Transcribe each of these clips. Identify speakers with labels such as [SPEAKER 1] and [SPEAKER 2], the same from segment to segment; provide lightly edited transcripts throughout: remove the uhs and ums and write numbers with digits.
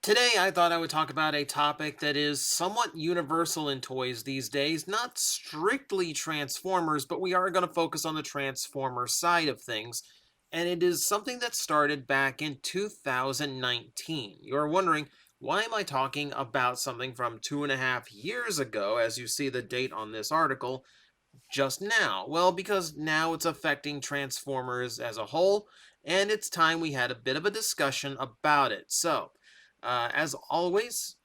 [SPEAKER 1] Today, I thought I would talk about a topic that is somewhat universal in toys these days. Not strictly Transformers, but we are going to focus on the Transformer side of things. And it is something that started back in 2019. You're wondering, why am I talking about something from 2.5 years ago, as you see the date on this article, just now? Well, because now it's affecting Transformers as a whole, and it's time we had a bit of a discussion about it. So, as always,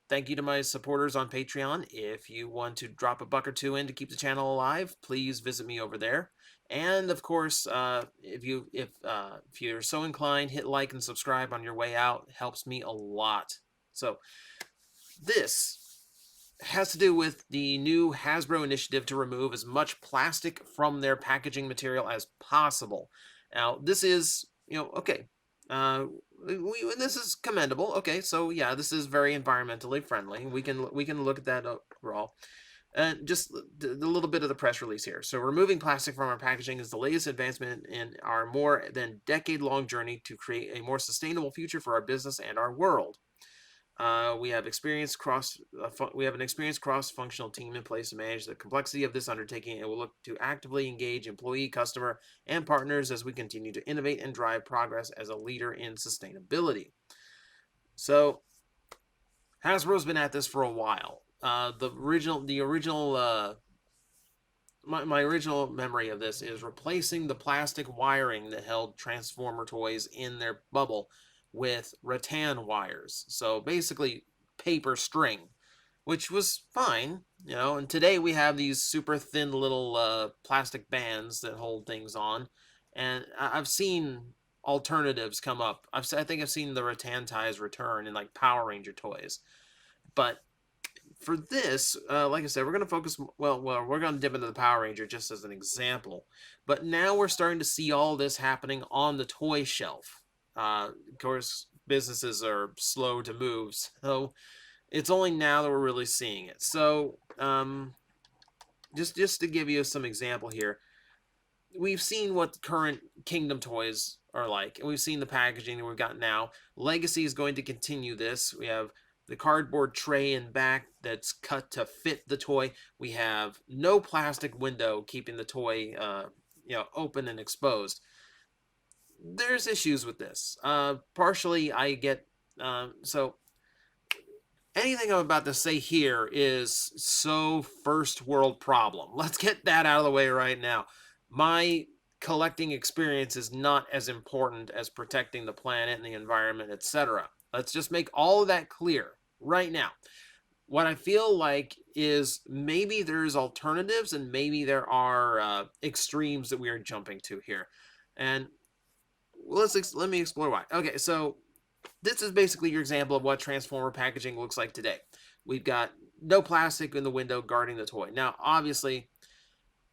[SPEAKER 1] thank you to my supporters on Patreon. If you want to drop a buck or two in to keep the channel alive, please visit me over there. And of course, if you're so inclined, hit like and subscribe on your way out. It helps me a lot. So this has to do with the new Hasbro initiative to remove as much plastic from their packaging material as possible. Now, this is, okay, uh, this is commendable. Okay, so yeah, this is very environmentally friendly. We can look at that overall. And just the little bit of the press release here. So, removing plastic from our packaging is the latest advancement in our more than decade-long journey to create a more sustainable future for our business and our world. We have we have an experienced cross-functional team in place to manage the complexity of this undertaking, and will look to actively engage employee, customer, and partners as we continue to innovate and drive progress as a leader in sustainability. So, Hasbro's been at this for a while. My original memory of this is replacing the plastic wiring that held Transformer toys in their bubble with rattan wires. So basically, paper string, which was fine, And today we have these super thin little plastic bands that hold things on, and I've seen alternatives come up. I think I've seen the rattan ties return in like Power Ranger toys, but for this, like I said, we're going to focus. Well, we're going to dip into the Power Ranger just as an example. But now we're starting to see all this happening on the toy shelf. Of course, businesses are slow to move, so it's only now that we're really seeing it. So, just to give you some example here, we've seen what current Kingdom toys are like, and we've seen the packaging that we've got now. Legacy is going to continue this. We have the cardboard tray in back that's cut to fit the toy. We have no plastic window keeping the toy, open and exposed. There's issues with this. Partially, I get so anything I'm about to say here is so first world problem. Let's get that out of the way right now. My collecting experience is not as important as protecting the planet and the environment, etc. Let's just make all of that clear right now. What I feel like is maybe there's alternatives and maybe there are extremes that we are jumping to here. And let me explore why. Okay, so this is basically your example of what Transformer packaging looks like today. We've got no plastic in the window guarding the toy. Now, obviously,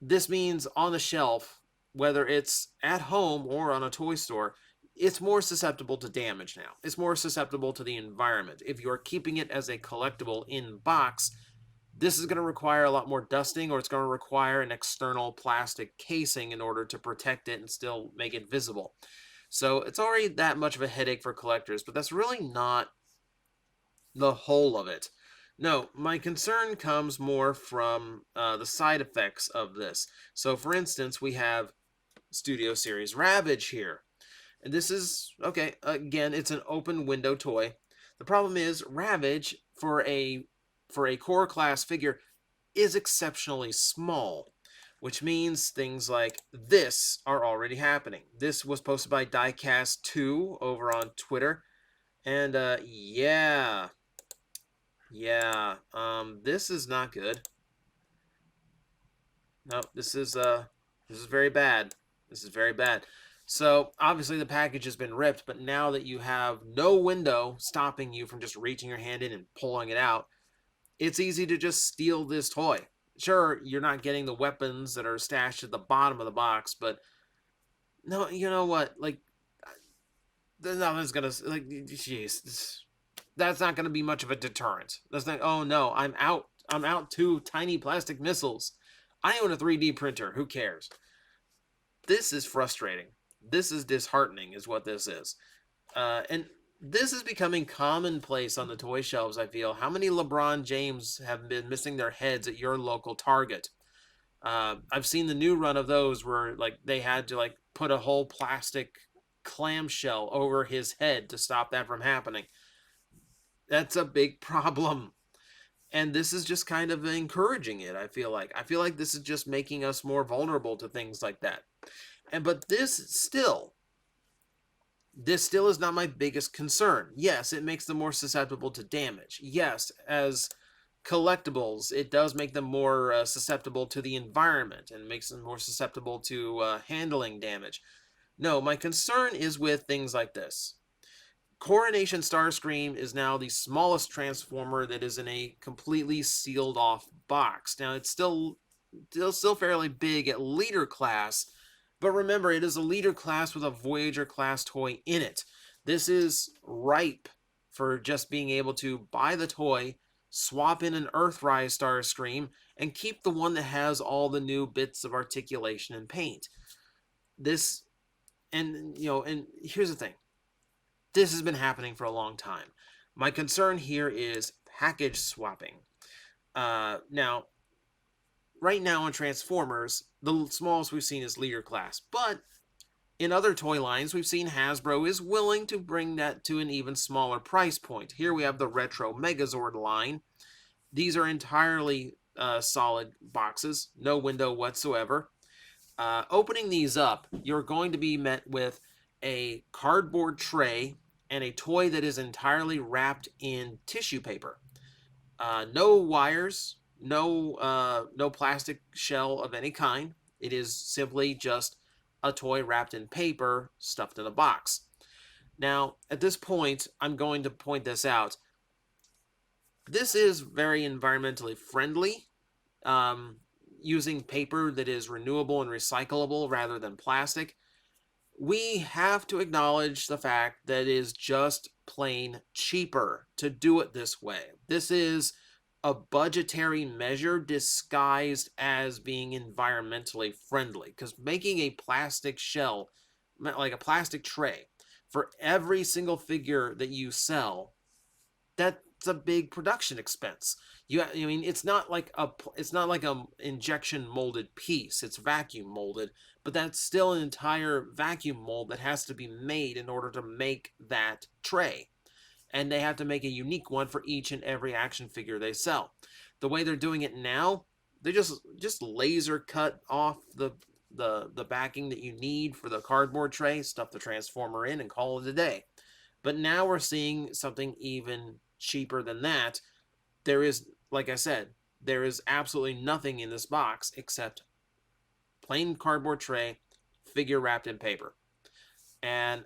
[SPEAKER 1] this means on the shelf, whether it's at home or on a toy store, it's more susceptible to damage now. It's more susceptible to the environment. If you're keeping it as a collectible in box, this is going to require a lot more dusting, or it's going to require an external plastic casing in order to protect it and still make it visible. So it's already that much of a headache for collectors, but that's really not the whole of it. No, my concern comes more from the side effects of this. So, for instance, we have Studio Series Ravage here. And this is, okay, again, it's an open window toy. The problem is, Ravage, for a core class figure, is exceptionally small, which means things like this are already happening. This was posted by Diecast2 over on Twitter. And this is not good. No, this is very bad. This is very bad. So obviously the package has been ripped, but now that you have no window stopping you from just reaching your hand in and pulling it out, it's easy to just steal this toy. Sure, you're not getting the weapons that are stashed at the bottom of the box, but no, you know what? Like, nothing's gonna like. Jeez, that's not gonna be much of a deterrent. That's not. Oh no, I'm out. I'm out 2 tiny plastic missiles. I own a 3D printer. Who cares? This is frustrating. This is disheartening, is what this is. And This is becoming commonplace on the toy shelves, I feel. How many LeBron James have been missing their heads at your local Target? I've seen the new run of those where like they had to like put a whole plastic clamshell over his head to stop that from happening. That's a big problem. And this is just kind of encouraging it, I feel like. I feel like this is just making us more vulnerable to things like that. And but this still is not my biggest concern. Yes, it makes them more susceptible to damage. Yes, as collectibles, it does make them more susceptible to the environment and makes them more susceptible to handling damage. No, my concern is with things like this. Coronation Starscream is now the smallest Transformer that is in a completely sealed off box. Now, it's still fairly big at leader class, but remember, it is a leader class with a Voyager class toy in it. This is ripe for just being able to buy the toy, swap in an Earthrise Starscream, and keep the one that has all the new bits of articulation and paint. This, and here's the thing. This has been happening for a long time. My concern here is package swapping. Now, right now in Transformers, the smallest we've seen is leader class, but in other toy lines, we've seen Hasbro is willing to bring that to an even smaller price point. Here we have the Retro Megazord line. These are entirely solid boxes, no window whatsoever. Opening these up, you're going to be met with a cardboard tray and a toy that is entirely wrapped in tissue paper. No wires, no plastic shell of any kind. It is simply just a toy wrapped in paper, stuffed in a box. Now, at this point, I'm going to point this out. This is very environmentally friendly, using paper that is renewable and recyclable rather than plastic. We have to acknowledge the fact that it is just plain cheaper to do it this way. This is a budgetary measure disguised as being environmentally friendly, because making a plastic shell, like a plastic tray, for every single figure that you sell, that's a big production expense. I mean, it's not like a injection molded piece. It's vacuum molded, but that's still an entire vacuum mold that has to be made in order to make that tray. And they have to make a unique one for each and every action figure they sell. The way they're doing it now, they just laser cut off the backing that you need for the cardboard tray, stuff the transformer in, and call it a day. But now we're seeing something even cheaper than that. There is, like I said, there is absolutely nothing in this box except plain cardboard tray, figure wrapped in paper. And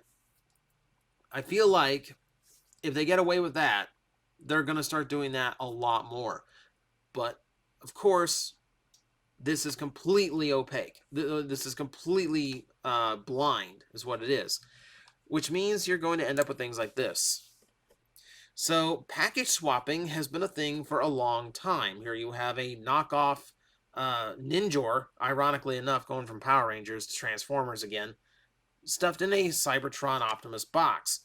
[SPEAKER 1] I feel like if they get away with that, they're going to start doing that a lot more. But of course, this is completely opaque. This is completely blind, is what it is. Which means you're going to end up with things like this. So package swapping has been a thing for a long time. Here you have a knockoff Ninjor, ironically enough, going from Power Rangers to Transformers again, stuffed in a Cybertron Optimus box.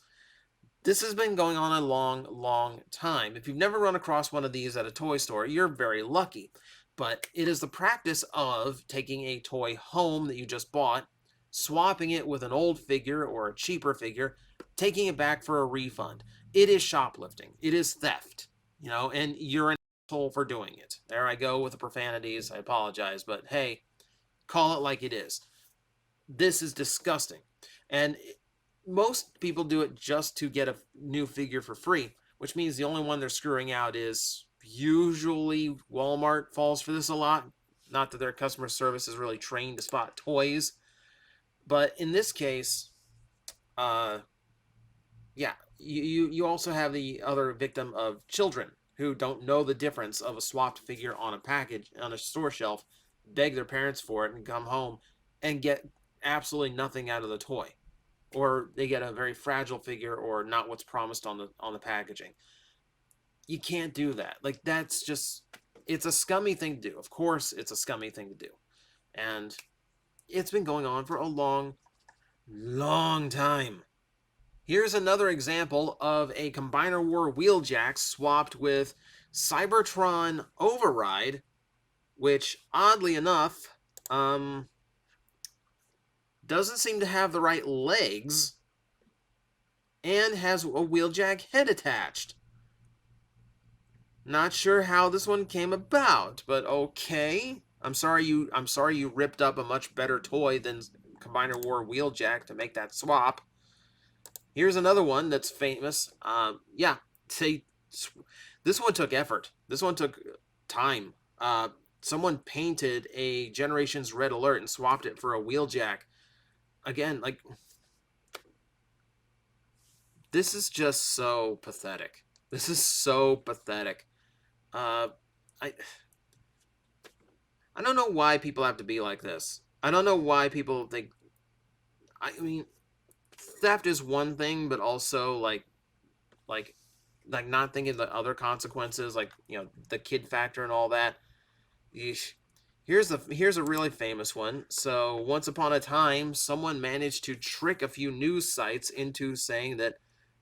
[SPEAKER 1] This has been going on a long, long time. If you've never run across one of these at a toy store, you're very lucky. But it is the practice of taking a toy home that you just bought, swapping it with an old figure or a cheaper figure, taking it back for a refund. It is shoplifting. It is theft, and you're an asshole for doing it. There I go with the profanities. I apologize, but hey, call it like it is. This is disgusting. And most people do it just to get a new figure for free, which means the only one they're screwing out is usually Walmart falls for this a lot. Not that their customer service is really trained to spot toys, but in this case, yeah, you also have the other victim of children who don't know the difference of a swapped figure on a package on a store shelf, beg their parents for it, and come home and get absolutely nothing out of the toy, or they get a very fragile figure or not what's promised on the packaging. You can't do that. Like, that's just, it's a scummy thing to do. Of course, it's a scummy thing to do, and it's been going on for a long, long time. Here's another example of a Combiner War Wheeljack swapped with Cybertron Override, which, oddly enough, doesn't seem to have the right legs and has a Wheeljack head attached. Not sure how this one came about, but okay. I'm sorry you ripped up a much better toy than Combiner War Wheeljack to make that swap. Here's another one that's famous. Yeah, this one took effort. This one took time. Someone painted a Generations Red Alert and swapped it for a Wheeljack. Again, like, this is just so pathetic. This is so pathetic. I don't know why people have to be like this. I don't know why people think. I mean, theft is one thing, but also like not thinking the other consequences, like, you know, the kid factor and all that. Yeesh. Here's a really famous one. So once upon a time, someone managed to trick a few news sites into saying that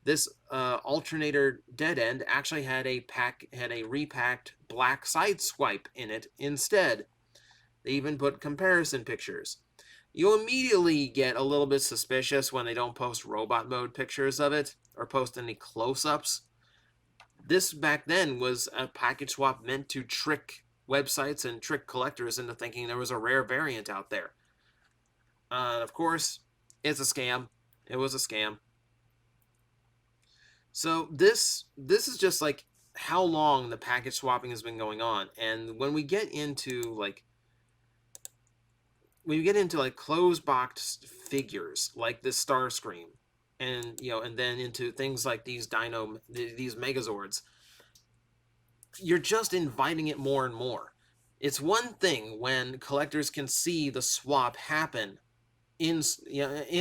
[SPEAKER 1] this alternator dead end actually had a repacked black sideswipe in it instead. They even put comparison pictures. You immediately get a little bit suspicious when they don't post robot mode pictures of it or post any close-ups. This back then was a package swap meant to trick websites and trick collectors into thinking there was a rare variant out there. Of course, it's a scam. It was a scam. So this is just like how long the package swapping has been going on, and when we get into like closed box figures like this Starscream, and and then into things like these Megazords, you're just inviting it more and more. It's one thing when collectors can see the swap happen in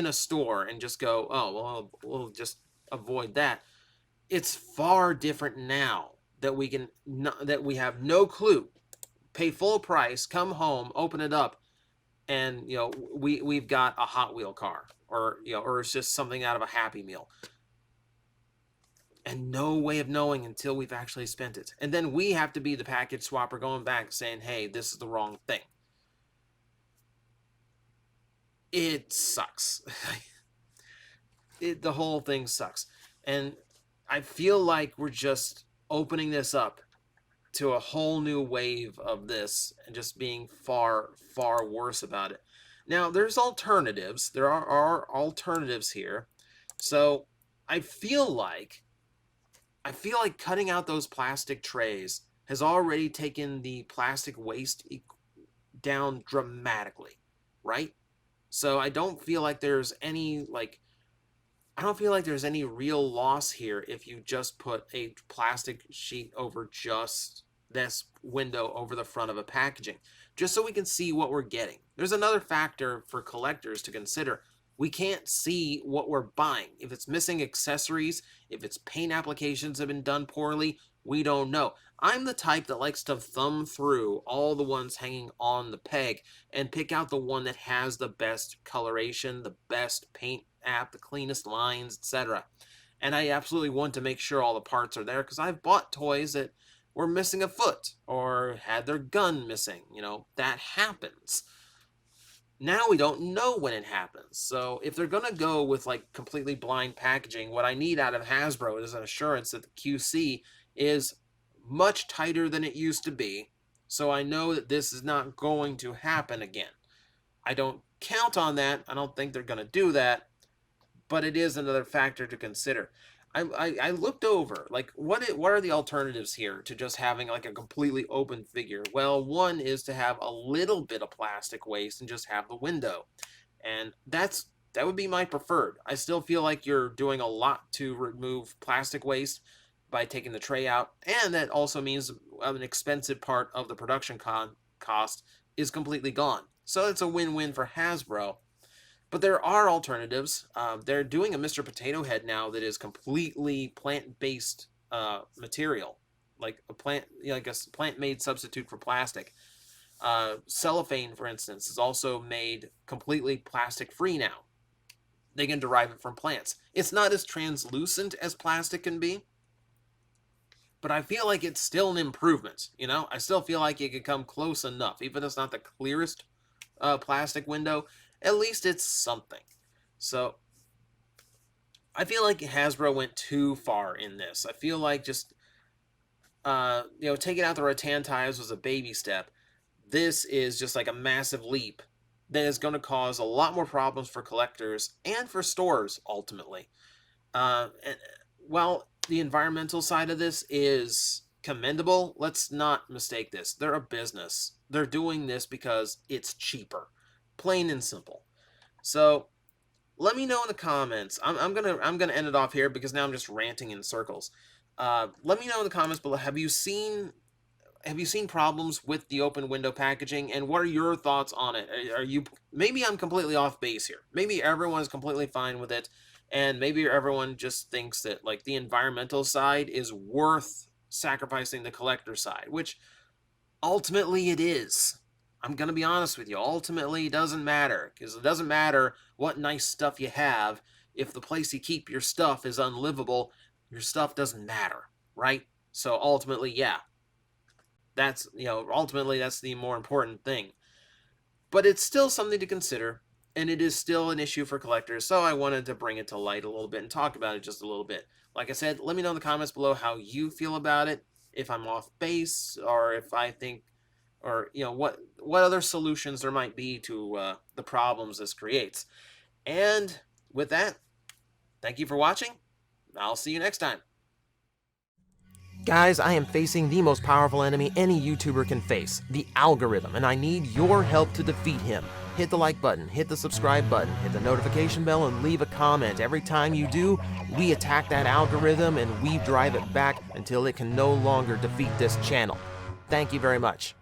[SPEAKER 1] a store and just go, oh well, we'll just avoid that. It's far different now that we have no clue, pay full price, come home, open it up, and we've got a Hot Wheel car, or or it's just something out of a Happy Meal, and no way of knowing until we've actually spent it. And then we have to be the package swapper going back saying, hey, this is the wrong thing. It sucks. The whole thing sucks. And I feel like we're just opening this up to a whole new wave of this and just being far, far worse about it. Now, there's alternatives. There are alternatives here. So I feel like cutting out those plastic trays has already taken the plastic waste down dramatically, right? So I don't feel like there's any real loss here if you just put a plastic sheet over just this window over the front of a packaging, just so we can see what we're getting. There's another factor for collectors to consider. We can't see what we're buying. If it's missing accessories, if its paint applications have been done poorly, we don't know. I'm the type that likes to thumb through all the ones hanging on the peg and pick out the one that has the best coloration, the best paint app, the cleanest lines, etc. And I absolutely want to make sure all the parts are there, because I've bought toys that were missing a foot or had their gun missing. That happens. Now we don't know when it happens. So if they're going to go with like completely blind packaging, what I need out of Hasbro is an assurance that the QC is much tighter than it used to be, so I know that this is not going to happen again. I don't count on that. I don't think they're going to do that, but it is another factor to consider. I looked over, like, what are the alternatives here to just having like a completely open figure? Well, one is to have a little bit of plastic waste and just have the window, and that would be my preferred. I still feel like you're doing a lot to remove plastic waste by taking the tray out, and that also means an expensive part of the production cost is completely gone. So it's a win-win for Hasbro. But there are alternatives. They're doing a Mr. Potato Head now that is completely plant-based material, like a plant-made substitute for plastic. Cellophane, for instance, is also made completely plastic-free now. they can derive it from plants. It's not as translucent as plastic can be, but I feel like it's still an improvement. You know, I still feel like it could come close enough, even if it's not the clearest plastic window. At least it's something. So I feel like Hasbro went too far in this. I feel like just taking out the rattan ties was a baby step. This is just like a massive leap that is going to cause a lot more problems for collectors and for stores ultimately. And while the environmental side of this is commendable, let's not mistake this. They're a business. They're doing this because it's cheaper, plain and simple. So let me know in the comments. I'm gonna end it off here because now I'm just ranting in circles. Let me know in the comments below. Have you seen problems with the open window packaging, and what are your thoughts on it? Are you, maybe I'm completely off base here. Maybe everyone's completely fine with it, and maybe everyone just thinks that like the environmental side is worth sacrificing the collector side, which ultimately it is. I'm going to be honest with you. Ultimately, it doesn't matter, because it doesn't matter what nice stuff you have. If the place you keep your stuff is unlivable, your stuff doesn't matter, right? So ultimately, yeah, that's, ultimately that's the more important thing. But it's still something to consider, and it is still an issue for collectors, so I wanted to bring it to light a little bit and talk about it just a little bit. Like I said, let me know in the comments below how you feel about it, if I'm off base, or if I think, or what other solutions there might be to the problems this creates. And with that, thank you for watching. I'll see you next time. Guys, I am facing the most powerful enemy any YouTuber can face, the algorithm, and I need your help to defeat him. Hit the like button, hit the subscribe button, hit the notification bell, and leave a comment. Every time you do, we attack that algorithm and we drive it back until it can no longer defeat this channel. Thank you very much.